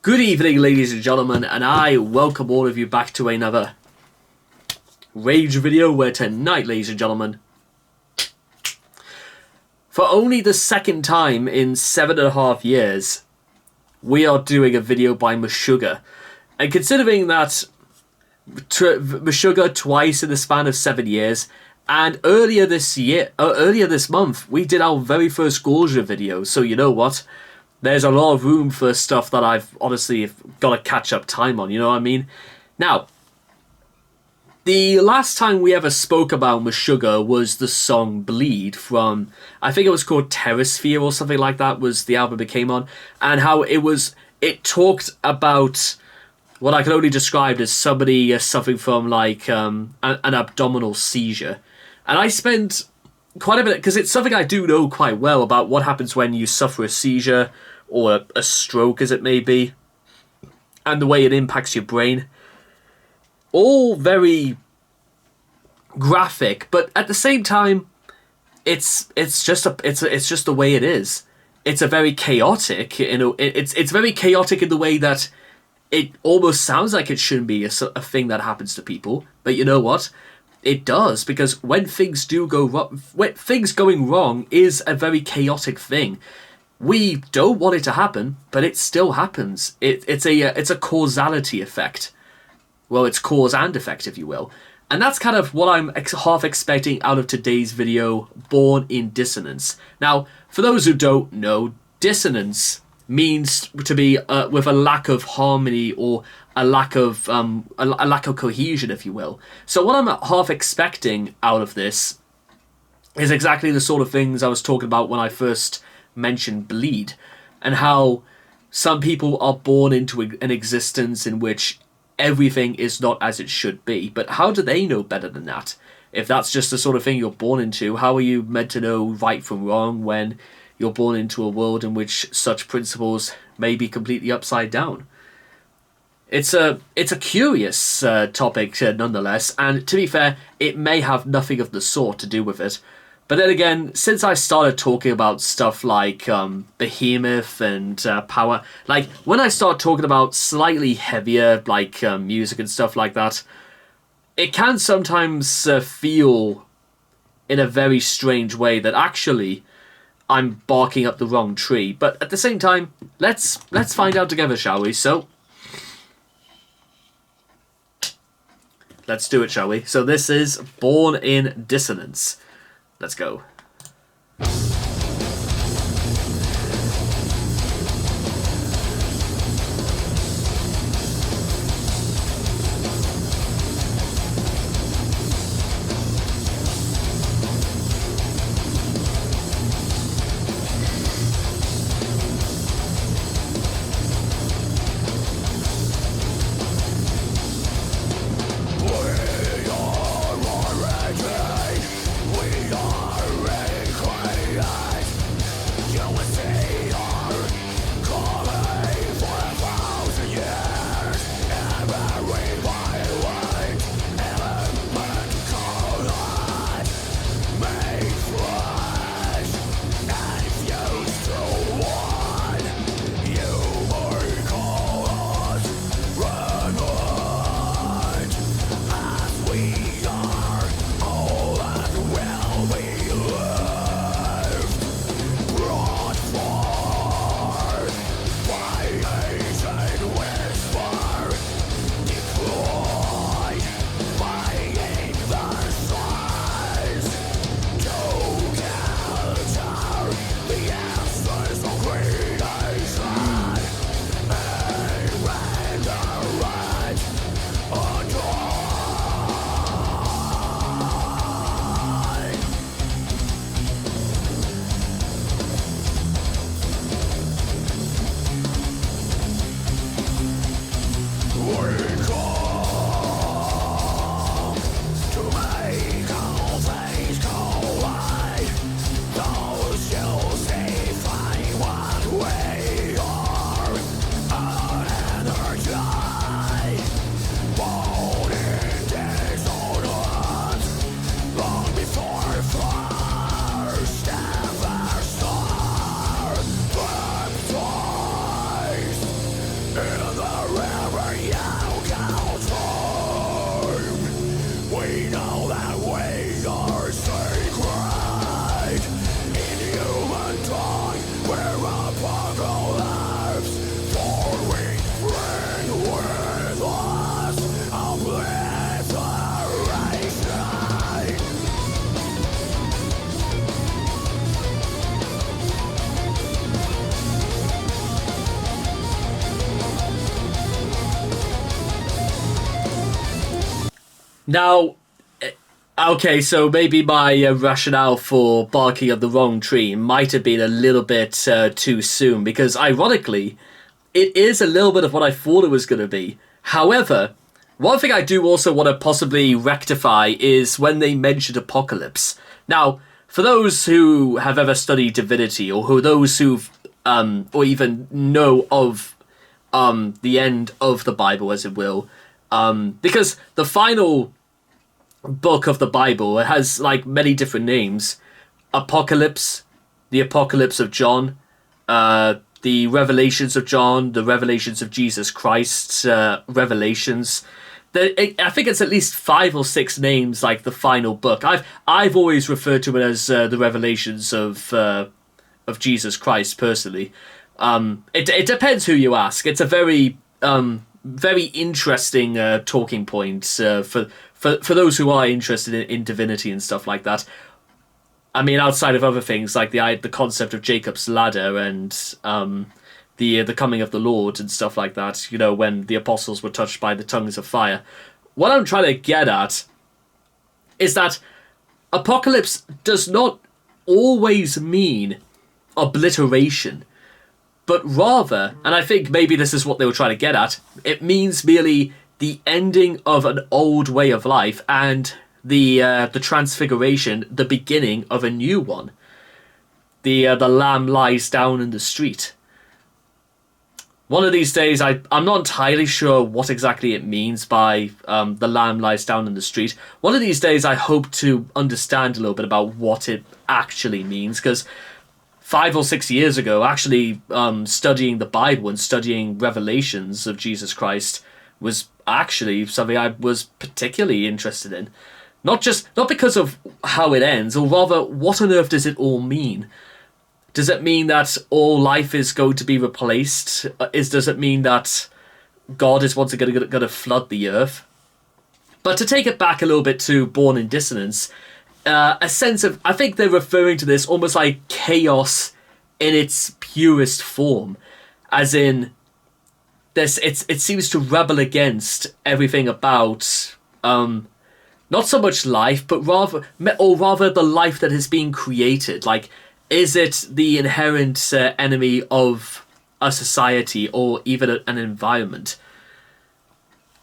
Good evening, ladies and gentlemen, and I welcome all of you back to another Rage video, where tonight, ladies and gentlemen, for only the second time in 7.5 years, we are doing a video by Meshuggah. And considering that Meshuggah twice in the span of 7 years, and earlier this month, we did our very first Gorgia video, so you know what? There's a lot of room for stuff that I've honestly got to catch up time on, you know what I mean? Now, the last time we ever spoke about Meshuggah was the song Bleed from, I think it was called Terrasphere or something like that, was the album it came on, and how it talked about what I can only describe as somebody suffering from like an abdominal seizure. And I spent quite a bit, because it's something I do know quite well about what happens when you suffer a seizure or a stroke, as it may be, and the way it impacts your brain. All very graphic, but at the same time, it's just the way it is. It's a very chaotic, it's very chaotic in the way that it almost sounds like it shouldn't be a thing that happens to people, but you know what? It does, because when things do go wrong, things going wrong is a very chaotic thing. We don't want it to happen, but it still happens. It's a causality effect. Well, it's cause and effect, if you will. And that's kind of what I'm half expecting out of today's video, Born in Dissonance. Now, for those who don't know, dissonance means to be with a lack of harmony or a lack of cohesion, if you will. So what I'm half expecting out of this is exactly the sort of things I was talking about when I first mentioned Bleed, and how some people are born into an existence in which everything is not as it should be. But how do they know better than that? If that's just the sort of thing you're born into, how are you meant to know right from wrong when you're born into a world in which such principles may be completely upside down? It's a curious topic nonetheless, and to be fair, it may have nothing of the sort to do with it. But then again, since I started talking about stuff like Behemoth and Power, like when I start talking about slightly heavier like music and stuff like that, it can sometimes feel in a very strange way that actually I'm barking up the wrong tree. But at the same time, let's find out together, shall we? So let's do it, shall we? So this is Born in Dissonance. Let's go. Yeah. Now, okay, so maybe my rationale for barking up the wrong tree might have been a little bit too soon, because ironically, it is a little bit of what I thought it was going to be. However, one thing I do also want to possibly rectify is when they mentioned apocalypse. Now, for those who have ever studied divinity, or who those who've or even know of the end of the Bible, as it will, because the final book of the Bible, it has like many different names: Apocalypse, the Apocalypse of John, the Revelations of John, the Revelations of Jesus Christ, Revelations. I think it's at least 5 or 6 names, like the final book. I've always referred to it as the Revelations of Jesus Christ. Personally, it depends who you ask. It's a very very interesting talking point for those who are interested in divinity and stuff like that. I mean, outside of other things like the concept of Jacob's ladder and the coming of the Lord and stuff like that, you know, when the apostles were touched by the tongues of fire. What I'm trying to get at is that apocalypse does not always mean obliteration, but rather, and I think maybe this is what they were trying to get at, it means merely the ending of an old way of life and the transfiguration, the beginning of a new one. The lamb lies down in the street. One of these days, I'm not entirely sure what exactly it means by the lamb lies down in the street. One of these days, I hope to understand a little bit about what it actually means, because 5 or 6 years ago, actually studying the Bible and studying Revelations of Jesus Christ was actually something I was particularly interested in. Not because of how it ends, or rather, what on earth does it all mean? Does it mean that all life is going to be replaced? Does it mean that God is once again going to flood the earth? But to take it back a little bit to Born in Dissonance, a sense of, I think they're referring to this almost like chaos in its purest form, as in this. It seems to rebel against everything about not so much life, but rather the life that has been created. Like, is it the inherent enemy of a society or even an environment?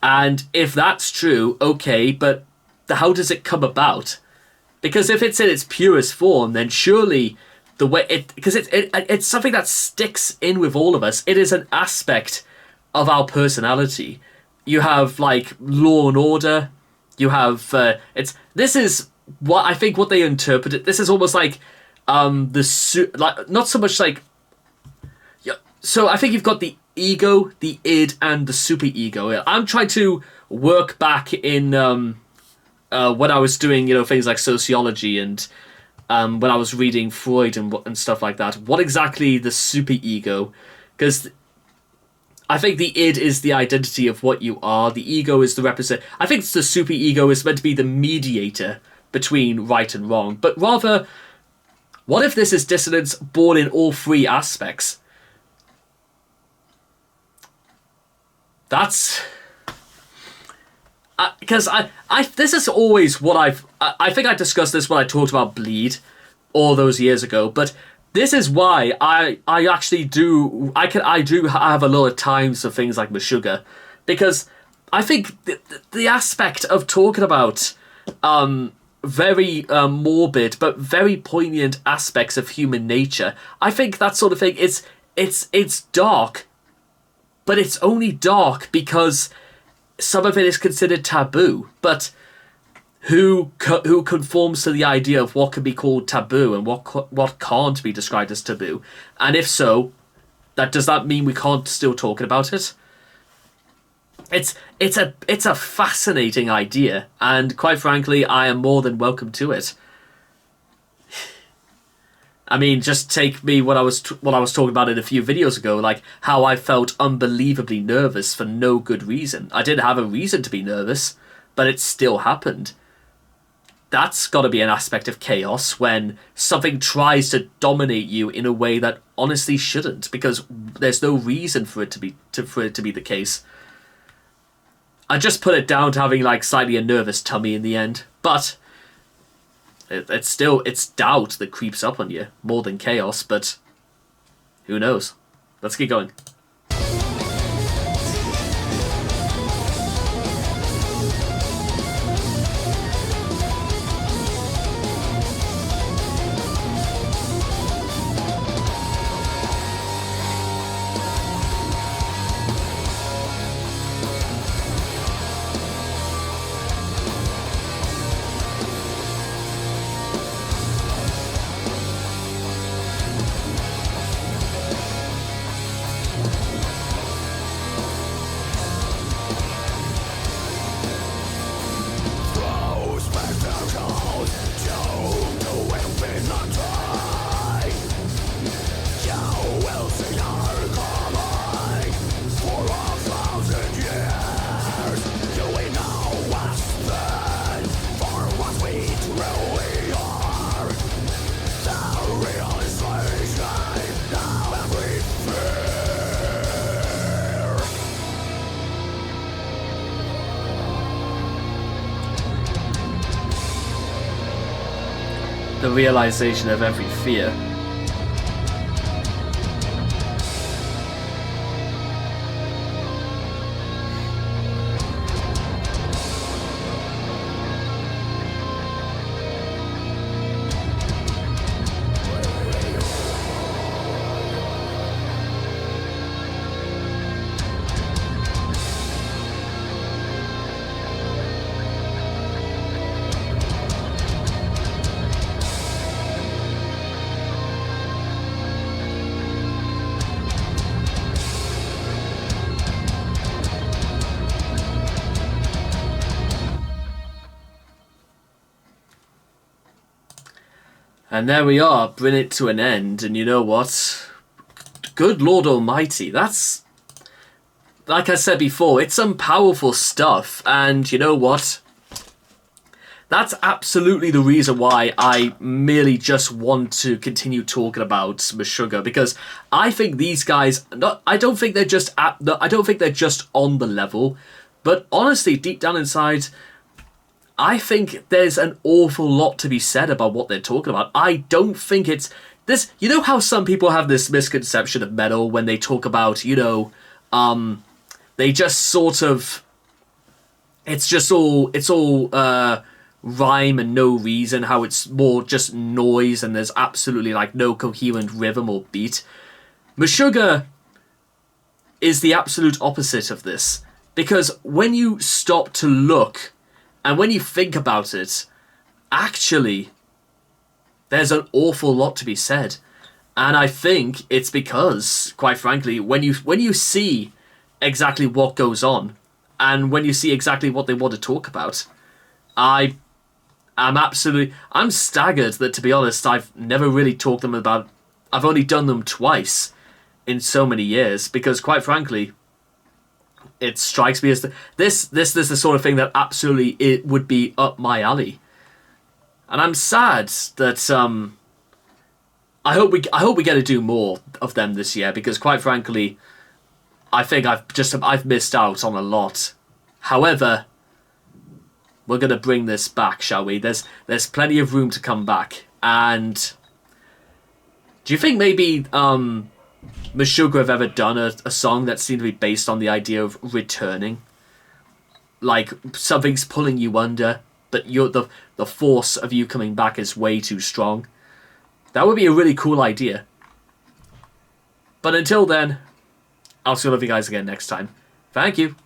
And if that's true, okay, but how does it come about? Because if it's in its purest form, then surely the way because it's something that sticks in with all of us. It is an aspect of our personality. You have like law and order. You have this is what I think what they interpret it. This is almost like like not so much like, yeah. So I think you've got the ego, the id, and the superego. I'm trying to work back in when I was doing, you know, things like sociology and when I was reading Freud and stuff like that. What exactly the superego? Because I think the id is the identity of what you are. The ego is the represent. I think the superego is meant to be the mediator between right and wrong. But rather, what if this is dissonance born in all 3 aspects? That's because this is always what I think I discussed this when I talked about Bleed all those years ago, but this is why I actually do have a lot of times for things like Meshuggah, because I think the aspect of talking about very morbid but very poignant aspects of human nature, I think that sort of thing it's dark, but it's only dark because some of it is considered taboo. But who conforms to the idea of what can be called taboo and what can't be described as taboo? And if so, does that mean we can't still talk about it? It's a fascinating idea, and quite frankly, I am more than welcome to it. I mean, just take me what I was talking about in a few videos ago, like how I felt unbelievably nervous for no good reason. I didn't have a reason to be nervous, but it still happened. That's got to be an aspect of chaos when something tries to dominate you in a way that honestly shouldn't, because there's no reason for it to be the case. I just put it down to having like slightly a nervous tummy in the end. But it's doubt that creeps up on you more than chaos. But who knows? Let's keep going. The realization of every fear. And there we are, bring it to an end, and you know what? Good Lord Almighty, that's... Like I said before, it's some powerful stuff, and you know what? That's absolutely the reason why I merely just want to continue talking about Meshuggah, because I think these guys... I don't think they're just on the level, but honestly, deep down inside... I think there's an awful lot to be said about what they're talking about. I don't think it's this. You know how some people have this misconception of metal when they talk about, you know, they just sort of, it's all rhyme and no reason. How it's more just noise and there's absolutely like no coherent rhythm or beat. Meshuggah is the absolute opposite of this, because when you stop to look. And when you think about it, actually, there's an awful lot to be said. And I think it's because, quite frankly, when you see exactly what goes on, and when you see exactly what they want to talk about, I'm staggered that, to be honest, I've never really talked them about. I've only done them twice in so many years, because quite frankly, it strikes me as this is the sort of thing that absolutely it would be up my alley, and I'm sad that I hope we get to do more of them this year, because quite frankly, I think I've missed out on a lot. However, we're gonna bring this back, shall we? There's plenty of room to come back, and do you think maybe Meshuggah have ever done a song that seemed to be based on the idea of returning? Like, something's pulling you under, but the force of you coming back is way too strong. That would be a really cool idea. But until then, I'll see all of you guys again next time. Thank you.